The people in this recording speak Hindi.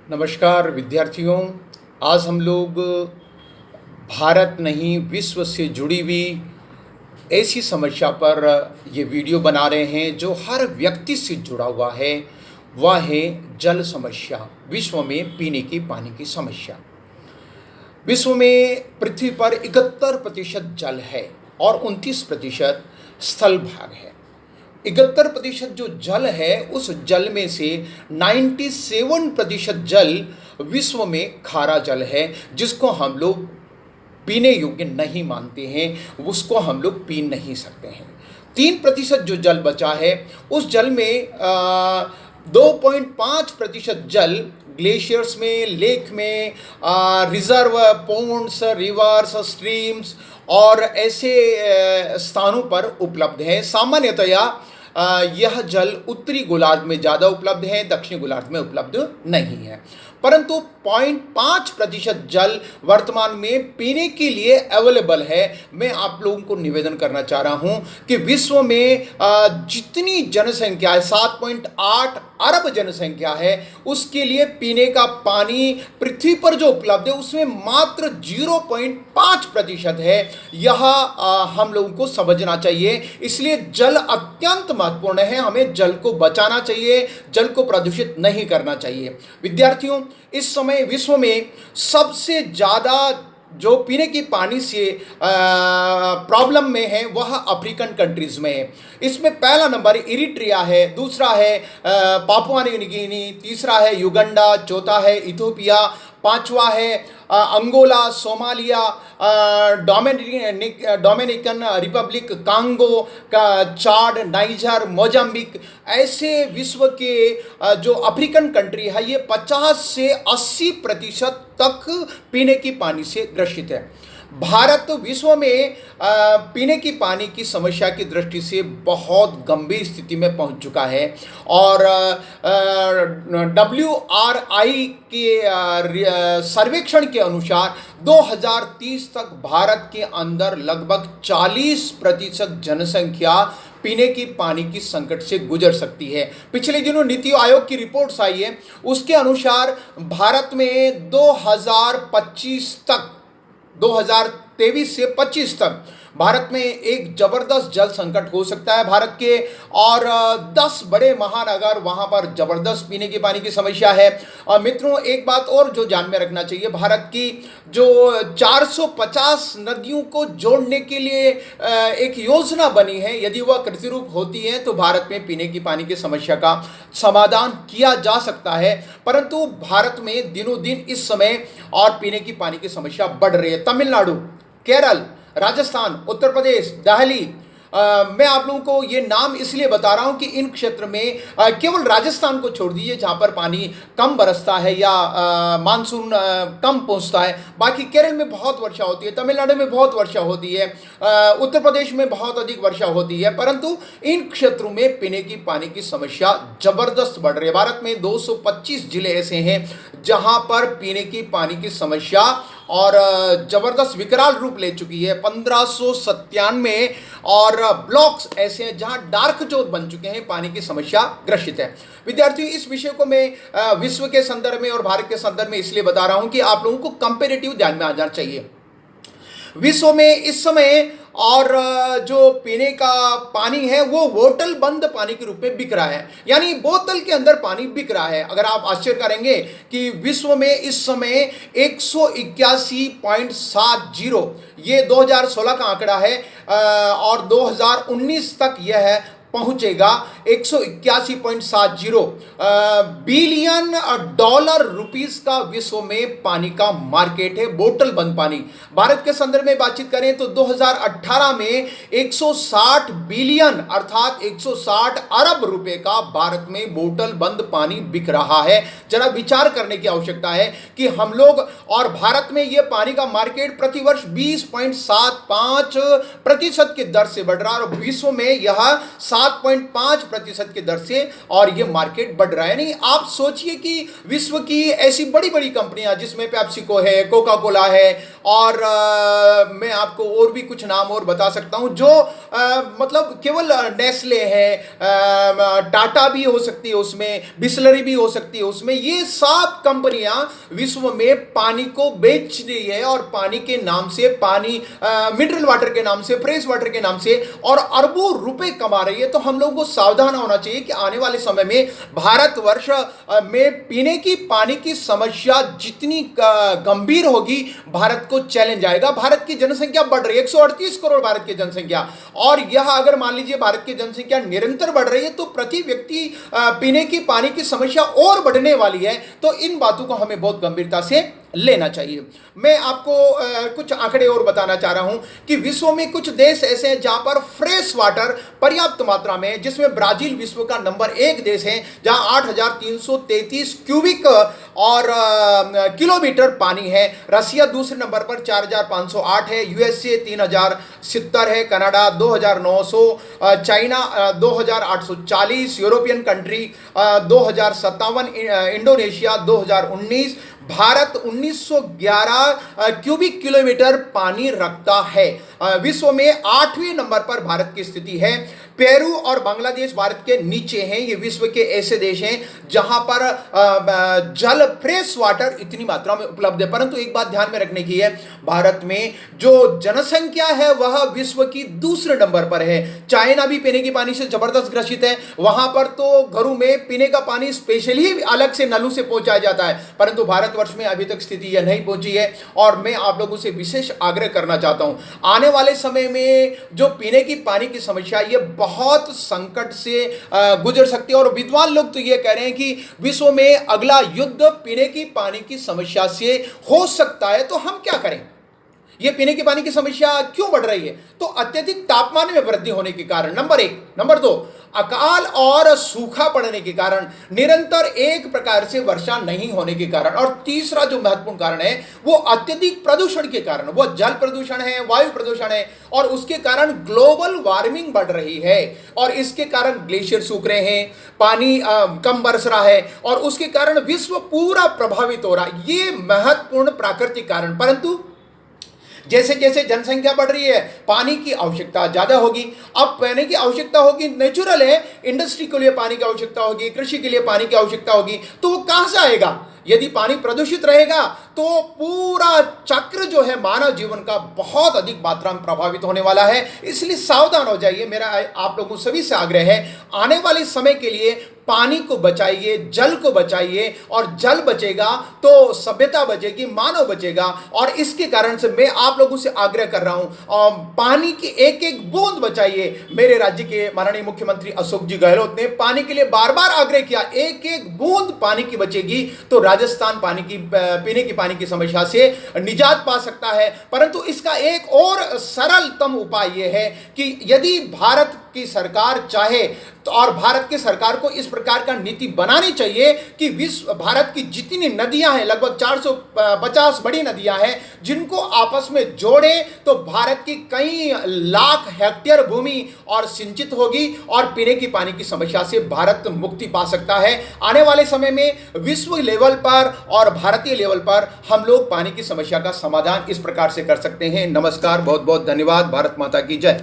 नमस्कार विद्यार्थियों। आज हम लोग भारत नहीं विश्व से जुड़ी हुई ऐसी समस्या पर ये वीडियो बना रहे हैं जो हर व्यक्ति से जुड़ा हुआ है। वह है जल समस्या, विश्व में पीने की पानी की समस्या। विश्व में पृथ्वी पर 71% जल है और 29% स्थल भाग है। 71% जो जल है उस जल में से 97% जल विश्व में खारा जल है, जिसको हम लोग पीने योग्य नहीं मानते हैं, उसको हम लोग पी नहीं सकते हैं। 3% जो जल बचा है उस जल में 2.5% जल ग्लेशियर्स में, लेक में, रिजर्व पोन्ड्स, रिवर्स, स्ट्रीम्स और ऐसे स्थानों पर उपलब्ध है। सामान्यतया यह जल उत्तरी गोलार्ध में ज़्यादा उपलब्ध है, दक्षिणी गोलार्ध में उपलब्ध नहीं है। परंतु 0.5% जल वर्तमान में पीने के लिए अवेलेबल है। मैं आप लोगों को निवेदन करना चाह रहा हूं कि विश्व में जितनी जनसंख्या है, 7.8 अरब जनसंख्या है, उसके लिए पीने का पानी पृथ्वी पर जो उपलब्ध है उसमें मात्र 0.5% है। यह हम लोगों को समझना चाहिए। इसलिए जल अत्यंत महत्वपूर्ण है, हमें जल को बचाना चाहिए, जल को प्रदूषित नहीं करना चाहिए। विद्यार्थियों, इस समय विश्व में सबसे ज़्यादा जो पीने की पानी से प्रॉब्लम में है वह अफ्रीकन कंट्रीज़ में है। इसमें पहला नंबर इरिट्रिया है, दूसरा है पापुआ न्यू गिनी, तीसरा है युगांडा, चौथा है इथियोपिया, पांचवा है Angola, Somalia, Dominican Republic, Congo का, चाड, नाइजर, मोजाम्बिक। ऐसे विश्व के जो अफ्रीकन कंट्री है ये 50 से 80% तक पीने की पानी से ग्रसित है। भारत विश्व में पीने की पानी की समस्या की दृष्टि से बहुत गंभीर स्थिति में पहुंच चुका है और WRI के सर्वेक्षण के अनुसार 2030 तक भारत के अंदर लगभग 40% जनसंख्या पीने की पानी की संकट से गुजर सकती है। पिछले दिनों नीति आयोग की रिपोर्ट्स आई है, उसके अनुसार भारत में 2023 से 25 तक भारत में एक जबरदस्त जल संकट हो सकता है भारत के, और 10 बड़े महानगर वहां पर जबरदस्त पीने की पानी की समस्या है। मित्रों, एक बात और जो ध्यान में रखना चाहिए, भारत की जो 450 नदियों को जोड़ने के लिए एक योजना बनी है, यदि वह कृतिरूप होती है तो भारत में पीने की पानी की समस्या का समाधान किया जा सकता है। परंतु भारत में दिनों दिन इस समय और पीने की पानी की समस्या बढ़ रही है। तमिलनाडु, केरल, राजस्थान, उत्तर प्रदेश, दिल्ली, मैं आप लोगों को ये नाम इसलिए बता रहा हूं कि इन क्षेत्र में केवल राजस्थान को छोड़ दीजिए जहां पर पानी कम बरसता है या मानसून कम पहुंचता है। बाकी केरल में बहुत वर्षा होती है, तमिलनाडु में बहुत वर्षा होती है, उत्तर प्रदेश में बहुत अधिक वर्षा होती है, परंतु इन क्षेत्रों में पीने की पानी की समस्या जबरदस्त बढ़ रही है। भारत में 225 जिले ऐसे हैं जहां पर पीने की पानी की समस्या और जबरदस्त विकराल रूप ले चुकी है। 1597 और ब्लॉक्स ऐसे हैं जहां डार्क जोन बन चुके हैं, पानी की समस्या ग्रसित है। विद्यार्थियों, इस विषय को मैं विश्व के संदर्भ में और भारत के संदर्भ में इसलिए बता रहा हूं कि आप लोगों को कंपेरेटिव ध्यान में आ जाना चाहिए। विश्व में इस समय और जो पीने का पानी है वो बोतल बंद पानी के रूप में बिक रहा है, यानी बोतल के अंदर पानी बिक रहा है। अगर आप आश्चर्य करेंगे कि विश्व में इस समय 181.70, ये 2016 का आंकड़ा है, और 2019 तक यह है पहुंचेगा 181.70 बिलियन डॉलर रुपीस का विश्व में पानी का मार्केट है, बोतल बंद पानी। भारत के संदर्भ में बातचीत करें तो 2018 में 160 बिलियन अर्थात 160 अरब रुपए का भारत में बोतल बंद पानी बिक रहा है। जरा विचार करने की आवश्यकता है कि हम लोग और भारत में यह पानी का मार्केट प्रतिवर्ष 20.75% की दर से बढ़ रहा है और विश्व में यह 7 7.5% की दर से, और ये मार्केट बढ़ रहा है। यानी आप सोचिए कि विश्व की ऐसी बड़ी बड़ी कंपनियां जिसमें पेप्सिको है, कोका कोला है, और मैं आपको और भी कुछ नाम और बता सकता हूं, जो मतलब केवल नेस्ले है, टाटा भी हो सकती है उसमें, बिस्लरी भी हो सकती है उसमें, ये सब कंपनियां विश्व में पानी को बेच रही है, और पानी के नाम से, पानी मिनरल वाटर के नाम से, फ्रेश वाटर के नाम से, और अरबों रुपए कमा रही है। तो हम लोगों को सावधान होना चाहिए कि आने वाले समय में भारतवर्ष में पीने की पानी की समस्या जितनी गंभीर होगी, भारत को चैलेंज आएगा। भारत की जनसंख्या बढ़ रही है, 138 करोड़ भारत की जनसंख्या, और यह अगर मान लीजिए भारत की जनसंख्या निरंतर बढ़ रही है तो प्रति व्यक्ति पीने की पानी की समस्या और बढ़ने वाली है। तो इन बातों को हमें बहुत गंभीरता से लेना चाहिए। मैं आपको कुछ आंकड़े और बताना चाह रहा हूं कि विश्व में कुछ देश ऐसे हैं जहां पर फ्रेश वाटर पर्याप्त मात्रा में है, जिसमें ब्राजील विश्व का नंबर 1 देश है, जहां 8,333 क्यूबिक और किलोमीटर पानी है। रसिया दूसरे नंबर पर 4,508 है, यूएसए 3,070 है, Canada 2,900, China 2,840, European country 2,057, Indonesia 2019, Bharat 1911 cubic kilometre पानी रखता है। विश्व में 8वें नंबर पर भारत की स्थिति है। पेरू और बांग्लादेश भारत के नीचे हैं। ये विश्व के ऐसे देश हैं जहां पर जल, फ्रेश वाटर इतनी मात्रा में उपलब्ध है। परंतु एक बात ध्यान में रखने की है, भारत में जो जनसंख्या है वह विश्व की दूसरे नंबर पर है। चाइना भी पीने के पानी से जबरदस्त ग्रसित है, वहां पर तो घरों में पीने का पानी स्पेशली अलग से नलों से पहुंचाया जाता है, परंतु भारतवर्ष में अभी तक स्थिति यह नहीं पहुंची है। और मैं आप लोगों से विशेष आग्रह करना चाहता हूं, आने वाले समय में जो पीने की पानी की समस्या, ये बहुत संकट से गुजर सकती है। और विद्वान लोग तो ये कह रहे हैं कि विश्व में अगला युद्ध पीने की पानी की समस्या से हो सकता है। तो हम क्या करें? ये पीने के पानी की समस्या क्यों बढ़ रही है? तो अत्यधिक तापमान में वृद्धि होने के कारण, नंबर 1। नंबर 2, अकाल और सूखा पड़ने के कारण, निरंतर एक प्रकार से वर्षा नहीं होने के कारण, और तीसरा जो महत्वपूर्ण कारण है वो अत्यधिक प्रदूषण के कारण। वो जल प्रदूषण है, वायु प्रदूषण है, और उसके कारण ग्लोबल वार्मिंग बढ़ रही है, और इसके कारण ग्लेशियर सूख रहे हैं, पानी कम बरस रहा है, और उसके कारण विश्व पूरा प्रभावित हो रहा है। ये महत्वपूर्ण प्राकृतिक कारण। परंतु जैसे जैसे जनसंख्या बढ़ रही है, पानी की आवश्यकता ज्यादा होगी। अब पानी की आवश्यकता होगी, नेचुरल है, इंडस्ट्री के लिए पानी की आवश्यकता होगी, कृषि के लिए पानी की आवश्यकता होगी, तो वो कहां से आएगा? यदि पानी प्रदूषित रहेगा तो पूरा चक्र जो है मानव जीवन का बहुत अधिक मात्रा में प्रभावित होने वाला है। इसलिए सावधान हो जाइए। मेरा आप लोगों सभी से आग्रह है, आने वाले समय के लिए पानी को बचाइए, जल को बचाइए, और जल बचेगा तो सभ्यता बचेगी, मानव बचेगा। और इसके कारण से मैं आप लोगों से आग्रह कर रहा हूं, पानी की एक एक बूंद बचाइए। मेरे राज्य के माननीय मुख्यमंत्री अशोक जी गहलोत ने पानी के लिए बार बार आग्रह किया, एक एक बूंद पानी की बचेगी तो राजस्थान पानी की, पीने की पानी की समस्या से निजात पा सकता है। परंतु इसका एक और सरलतम उपाय यह है कि यदि भारत की सरकार चाहे तो, और भारत की सरकार को इस प्रकार का नीति बनानी चाहिए कि विश्व, भारत की जितनी नदियां हैं, लगभग 450 बड़ी नदियां हैं, जिनको आपस में जोड़े तो भारत की कई लाख हेक्टेयर भूमि और सिंचित होगी, और पीने की पानी की समस्या से भारत मुक्ति पा सकता है। आने वाले समय में विश्व लेवल पर और भारतीय लेवल पर हम लोग पानी की समस्या का समाधान इस प्रकार से कर सकते हैं। नमस्कार, बहुत बहुत धन्यवाद। भारत माता की जय।